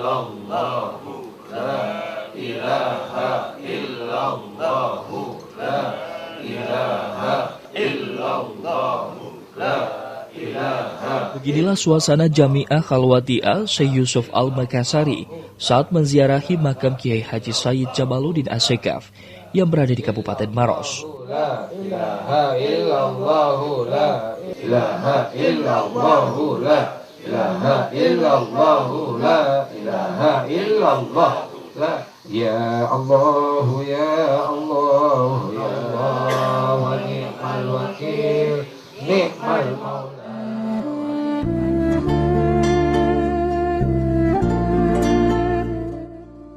illallah, la ilaha illallah, la ilaha illallah, la ilaha. Beginilah suasana Jami'ah Khalwatiah Syekh Yusuf Al-Makassari saat menziarahi makam Kiai Haji Sayyid Jamaluddin As-Sekaf yang berada di Kabupaten Maros. La ilaha illallah, la ilaha illallah, la ilaha illallah, la ilaha illallah, la ya Allah ya Allah ya Allah wa ni'mal wakil ni'mal maula.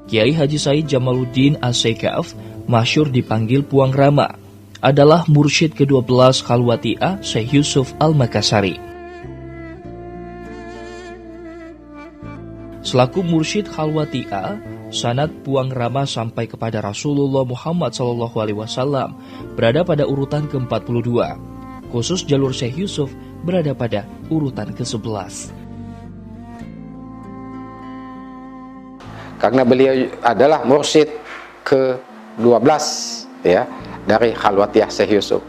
Kiai Haji Sayyid Jamaluddin As-Sekaf, masyhur dipanggil Puang Rama, adalah mursyid ke-12 Khalwatiah Syekh Yusuf Al-Makassari. Selaku mursyid Khalwatiah, sanad Puang Rama sampai kepada Rasulullah Muhammad SAW berada pada urutan ke-42. Khusus jalur Syekh Yusuf berada pada urutan ke-11. Karena beliau adalah mursyid ke-12 ya dari Khalwatiah Syekh Yusuf.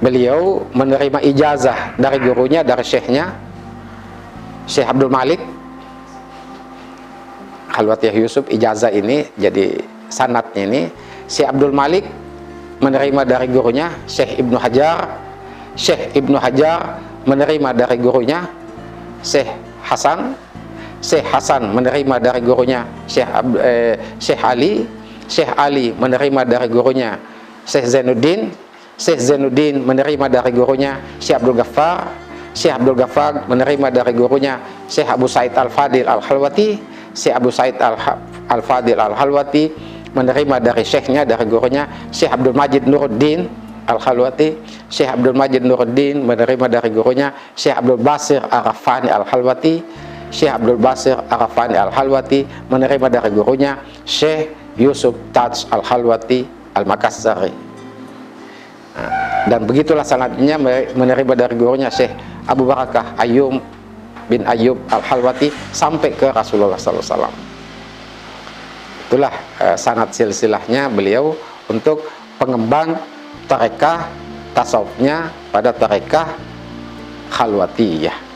Beliau menerima ijazah dari gurunya, dari syekhnya Syekh Abdul Malik. Khalwatiah Yusuf ijazah ini jadi sanadnya ini Syekh Abdul Malik menerima dari gurunya Syekh Ibnu Hajar. Syekh Ibnu Hajar menerima dari gurunya Syekh Hasan. Syekh Hasan menerima dari gurunya Syekh Ali. Syekh Ali menerima dari gurunya Syekh Zainuddin. Syekh Zainuddin menerima dari gurunya Syekh Abdul Ghaffar. Syekh Abdul Ghaffar menerima dari gurunya Syekh Abu Said Al-Fadil Al-Halwati. Syekh Abu Said Al-Fadil Al-Halwati menerima dari syekhnya, dari gurunya Syekh Abdul Majid Nuruddin Al-Halwati. Syekh Abdul Majid Nuruddin menerima dari gurunya Syekh Abdul Basir Arafani Al-Halwati. Syekh Abdul Basir Arafani Al-Halwati menerima dari gurunya Syekh Yusuf Taj Al-Halwati Al-Makassari. Dan begitulah sanadnya menerima dari gurunya Syekh Abu Barakah Ayyub bin Ayyub Al-Halwati sampai ke Rasulullah SAW. Itulah sanad silsilahnya beliau untuk pengembang tarekah tasawufnya pada tarekah Khalwatiyah.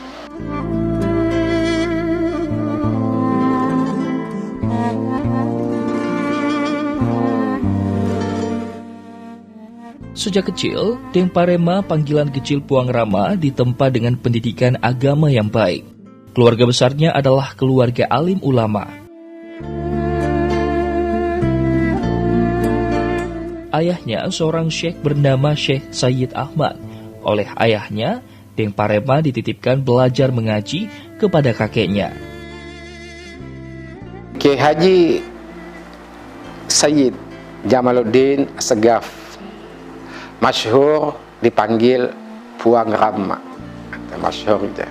Sejak kecil, Deng Parema, panggilan kecil Puang Rama, ditempa dengan pendidikan agama yang baik. Keluarga besarnya adalah keluarga alim ulama. Ayahnya seorang syekh bernama Syekh Sayyid Ahmad. Oleh ayahnya, Deng Parema dititipkan belajar mengaji kepada kakeknya. Kiai Haji Sayyid Jamaluddin As-Sekaf, masyhur dipanggil Puang Rama, masyhur gitu.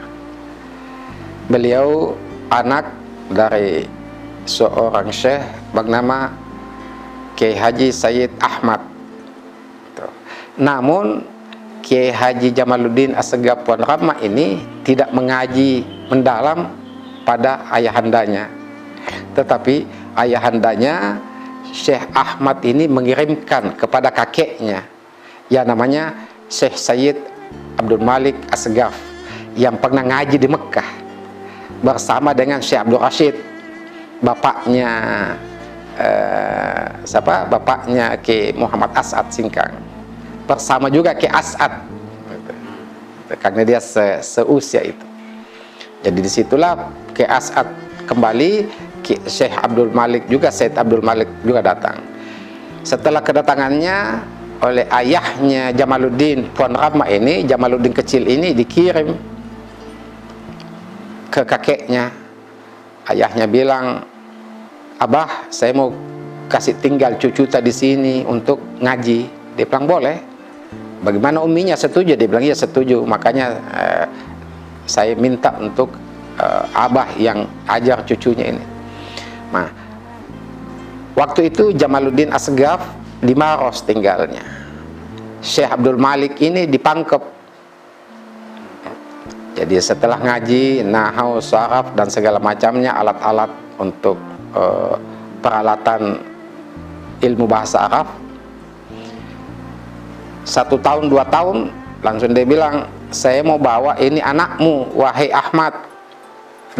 Beliau anak dari seorang syekh bernama Kiai Haji Sayyid Ahmad. Namun Kiai Haji Jamaluddin As-Sekaf Puang Rama ini tidak mengaji mendalam pada ayahandanya, tetapi ayahandanya Syekh Ahmad ini mengirimkan kepada kakeknya yang namanya Syekh Sayyid Abdul Malik As-Sekaf yang pernah ngaji di Mekah bersama dengan Syekh Abdul Rashid, bapaknya bapaknya Ki Muhammad As'ad Singkang, bersama juga Ki As'ad, karena dia seusia itu. Jadi disitulah Ki As'ad kembali, Syekh Abdul Malik juga, Syekh Abdul Malik juga datang. Setelah kedatangannya oleh ayahnya Jamaluddin Puan Rama ini, Jamaluddin kecil ini dikirim ke kakeknya. Ayahnya bilang, "Abah, saya mau kasih tinggal cucu di sini untuk ngaji." Dia bilang, "Boleh." Bagaimana uminya setuju? Dia bilang, "Iya setuju." Makanya saya minta untuk abah yang ajar cucunya ini. Nah, waktu itu Jamaluddin As-Sekaf di Maros tinggalnya. Syekh Abdul Malik ini di Pangkep. Jadi setelah ngaji nahau, saraf dan segala macamnya, alat-alat untuk peralatan ilmu bahasa Arab, 1 tahun 2 tahun langsung dia bilang, saya mau bawa ini anakmu, wahai Ahmad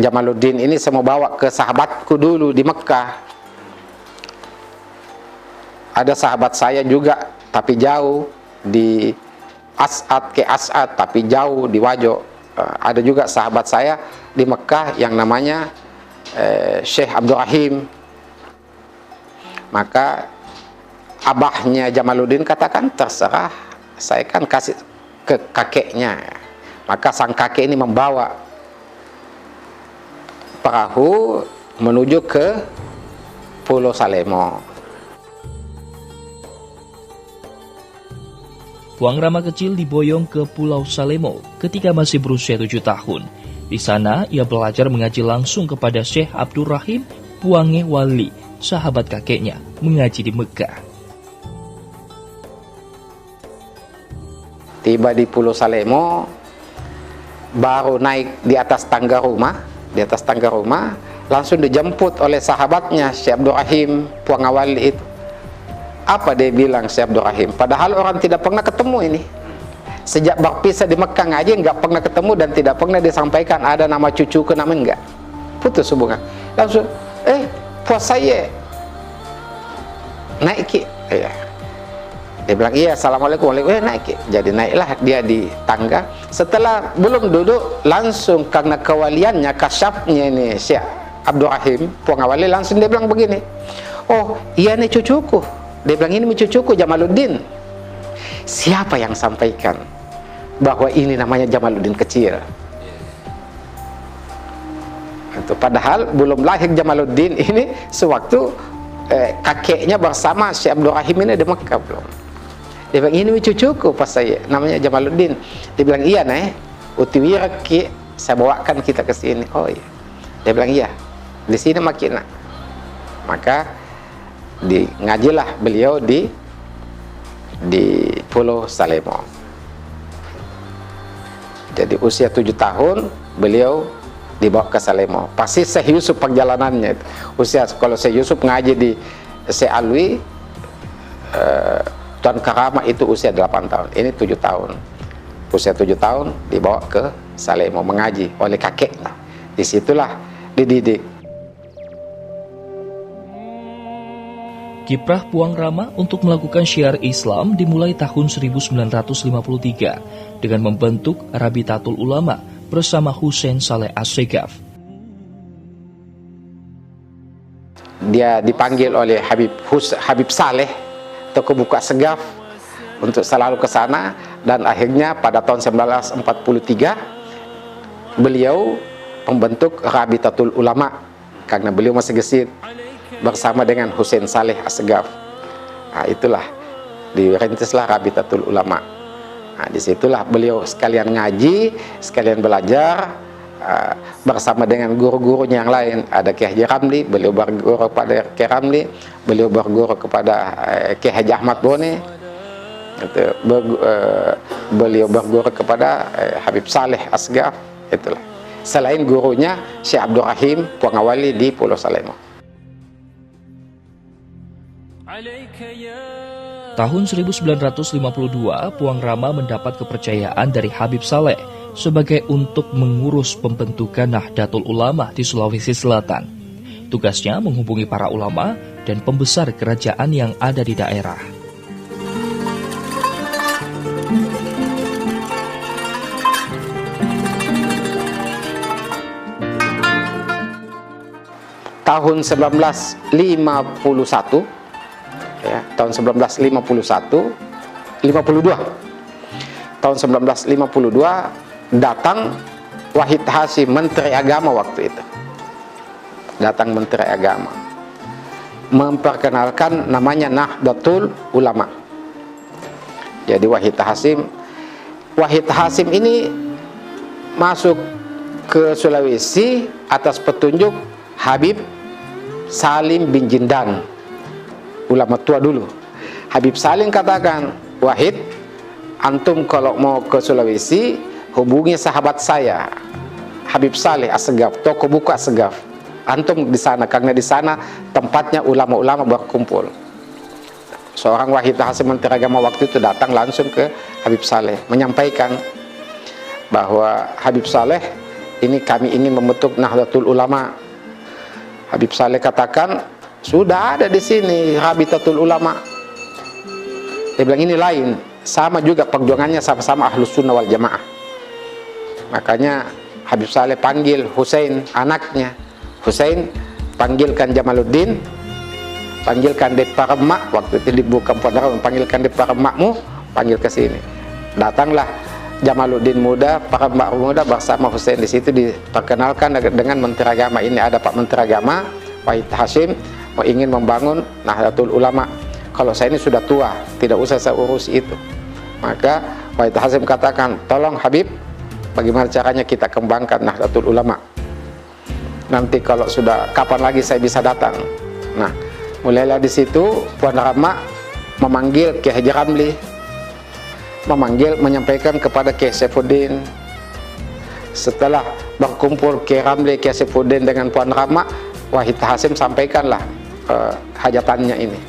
Jamaluddin, ini saya mau bawa ke sahabatku dulu di Mekah. Ada sahabat saya juga tapi jauh di As'ad, ke As'ad tapi jauh di Wajo. Ada juga sahabat saya di Mekah yang namanya Syekh Abdul Rahim. Maka abahnya Jamaluddin katakan, terserah, saya kan kasih ke kakeknya. Maka sang kakek ini membawa perahu menuju ke Pulau Salemo. Puang Rama kecil diboyong ke Pulau Salemo ketika masih berusia 7 tahun. Di sana ia belajar mengaji langsung kepada Syekh Abdul Rahim Puange Wali, sahabat kakeknya, mengaji di Mekah. Tiba di Pulau Salemo, baru naik di atas tangga rumah. Di atas tangga rumah langsung dijemput oleh sahabatnya Syekh Abdul Rahim Puang Wali itu. Apa dia bilang Syekh Abdul Rahim? Padahal orang tidak pernah ketemu ini. Sejak berpisah di Mekah ngaji nggak pernah ketemu dan tidak pernah disampaikan ada nama cucu ke nama, enggak. Putus hubungan. Langsung, puas saya naik ki. Iya. Dia bilang, iya, assalamualaikum, naik. Jadi naiklah dia di tangga. Setelah belum duduk, langsung karena kewaliannya, kasyafnya ini Syekh Abdul Rahim Puang Wali, langsung dia bilang begini, oh iya nih cucuku. Dia bilang, ini cucuku Jamaluddin. Siapa yang sampaikan bahwa ini namanya Jamaluddin kecil? Itu padahal belum lahir Jamaluddin ini sewaktu kakeknya bersama Syekh Abdul Rahim ini di Mekah belum. Dia bilang, ini cucuku pas saya, namanya Jamaluddin. Dia bilang, iya nih, utiwira ki, saya bawakan kita ke sini. Oh iya. Dia bilang, iya, di sini makin. Maka ngajilah beliau di Pulau Salemo. Jadi usia 7 tahun beliau dibawa ke Salemo. Pasti Syekh Yusuf perjalanannya itu. Usia, kalau Syekh Yusuf ngaji di Syekh Alwi, Tuan Karama itu usia 8 tahun, ini 7 tahun. Usia 7 tahun dibawa ke Salemo mengaji oleh kakeknya. Disitulah dididik. Kiprah Puang Rama untuk melakukan syiar Islam dimulai tahun 1953 dengan membentuk Rabitatul Ulama bersama Hussein Saleh Assegaf. Dia dipanggil oleh Habib Saleh Toko Buka Segaf untuk selalu ke sana, dan akhirnya pada tahun 1943 beliau membentuk Rabitatul Ulama karena beliau masih gesit bersama dengan Hussein Saleh Assegaf. Nah, itulah dirintislah Rabitatul Ulama. Nah, disitulah beliau sekalian ngaji, sekalian belajar bersama dengan guru-gurunya yang lain. Ada Kiai Haji Ramli, beliau berguru kepada Kiai Ramli, beliau berguru kepada Kiai Haji Ahmad Bone, beliau berguru kepada Habib Saleh Assegaf. Itulah. Selain gurunya Syekh Abdul Rahim Puang Wali di Pulau Salemo. Tahun 1952, Puang Rama mendapat kepercayaan dari Habib Saleh sebagai untuk mengurus pembentukan Nahdlatul Ulama di Sulawesi Selatan. Tugasnya menghubungi para ulama dan pembesar kerajaan yang ada di daerah. Tahun 1951, ya, tahun 1951, 52. Tahun 1952 datang Wahid Hasyim, Menteri Agama waktu itu. Datang Menteri Agama memperkenalkan namanya Nahdlatul Ulama. Jadi Wahid Hasyim ini masuk ke Sulawesi atas petunjuk Habib Salim bin Jindan, ulama tua dulu. Habib Salim katakan, Wahid, antum kalau mau ke Sulawesi hubungi sahabat saya Habib Saleh Assegaf, toko buku Assegaf. Antum di sana, karena di sana tempatnya ulama-ulama berkumpul. Seorang Wahid Hasim Menteri Agama waktu itu datang langsung ke Habib Saleh menyampaikan bahwa Habib Saleh, ini kami ingin membentuk Nahdlatul Ulama. Habib Saleh katakan, sudah ada di sini Rabitatul Ulama. Dia bilang ini lain, sama juga perjuangannya, sama-sama Ahlus Sunnah wal Jamaah. Makanya Habib Saleh panggil Husain, anaknya. Husain panggilkan Jamaluddin, panggilkan Deparmak, waktu itu dibuka Pondok, panggilkan Deparmakmu, panggil ke sini. Datanglah Jamaluddin muda, Parmak muda bersama Husain di situ, diperkenalkan dengan Menteri Agama. Ini ada Pak Menteri Agama Wahid Hasim mau ingin membangun Nahdlatul Ulama. Kalau saya ini sudah tua, tidak usah saya urus itu. Maka Wahid Hasim katakan, tolong Habib, bagaimana caranya kita kembangkan Nahdlatul Ulama. Nanti kalau sudah kapan lagi saya bisa datang. Nah, mulailah di situ Puan Rama memanggil Kiai Haji Ramli, menyampaikan kepada Kiai Saifuddin. Setelah berkumpul Kiai Ramli, Kiai Saifuddin dengan Puan Rama, Wahid Hasim sampaikanlah hajatannya ini.